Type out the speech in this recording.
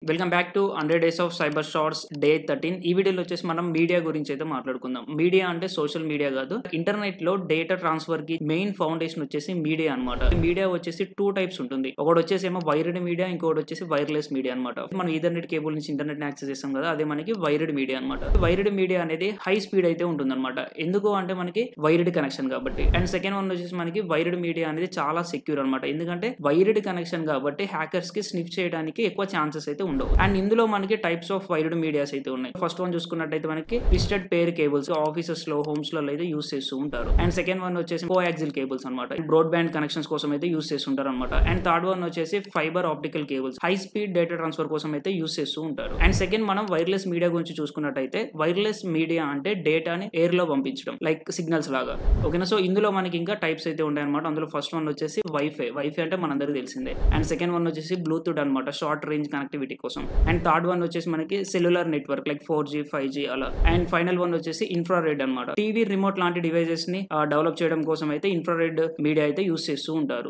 Welcome back to 100 days of cyber shorts day 13. ఈ వీడియోలో వచ్చేసి మనం మీడియా గురించి అయితే మాట్లాడుకుందాం. మీడియా అంటే సోషల్ మీడియా కాదు, ఇంటర్నెట్ లో డేటా ట్రాన్స్ఫర్ కి మెయిన్ ఫౌండేషన్ వచ్చేసి మీడియా అన్నమాట. మీడియా వచ్చేసి 2 టైప్స్ ఉంటుంది. ఒకటి వచ్చేసి ఏమో వైర్డ్ మీడియా, ఇంకొకటి వచ్చేసి వైర్లెస్ మీడియా అన్నమాట. మనం ఈథర్నెట్ కేబుల్ నుంచి ఇంటర్నెట్ యాక్సెస్ చేస్తాం కదా, అదే మనకి వైర్డ్ మీడియా అన్నమాట. వైర్డ్ మీడియా అనేది హై స్పీడ్ అయితే ఉంటుంది అనమాట. ఎందుకు అంటే మనకి వైర్డ్ కనెక్షన్ కాబట్టి. అండ్ సెకండ్ వన్ వచ్చేసి మనకి వైర్డ్ మీడియా అనేది చాలా సెక్యూర్ అనమాట. ఎందుకంటే వైర్డ్ కనెక్షన్ కాబట్టి హ్యాకర్స్ కి స్నిప్ చేయడానికి ఎక్కువ ఛాన్సెస్ అయితే ఉండవు. అండ్ ఇందులో మనకి టైప్స్ ఆఫ్ వైర్డ్ మీడియాస్ అయితే ఉన్నాయి. ఫస్ట్ వన్ చూసుకున్నట్టయితే మనకి ట్విస్టెడ్ పేర్ కేబుల్స్ ఆఫీసెస్ లో, హోమ్స్ లో అయితే యూస్ చేస్తూ ఉంటారు. అండ్ సెకండ్ వన్ వచ్చేసి కోయాక్సిల్ కేబుల్స్ అనమాట. బ్రాడ్ బ్యాండ్ కనెక్షన్స్ కోసం అయితే యూస్ చేస్తుంటారు అనమాట. అండ్ థర్డ్ వన్ వచ్చేసి fibre optical cables high speed data transfer కోసం అయితే యూస్ చేస్తూ ఉంటారు. అండ్ సెకండ్ మనం వైర్లెస్ మీడియా గురించి చూసుకున్నట్టయితే వైర్లెస్ మీడియా అంటే డేటాని ఎయిర్ లో పంపించడం, లైక్ సిగ్నల్స్ లాగా. ఓకేనా, సో ఇందులో మనకి ఇంకా టైప్స్ అయితే ఉంటాయి అనమాట. అందులో ఫస్ట్ వన్ వచ్చేసి వైఫై అంటే మనందరికీ తెలిసిందే. అండ్ సెకండ్ వన్ వచ్చేసి బ్లూటూత్ అనమాట, షార్ట్ రేంజ్ కనెక్టివిటీ కోసం. అండ్ థర్డ్ వన్ వచ్చేసి మనకి cellular network like 4G 5G అలా. అండ్ ఫైనల్ వన్ వచ్చేసి ఇన్ఫ్రారెడ్ అనమాట. టీవీ రిమోట్ లాంటి డివైజెస్ ని డెవలప్ చేయడం కోసం అయితే ఇన్ఫ్రారెడ్ మీడియా అయితే యూస్ చేస్తూ ఉంటారు.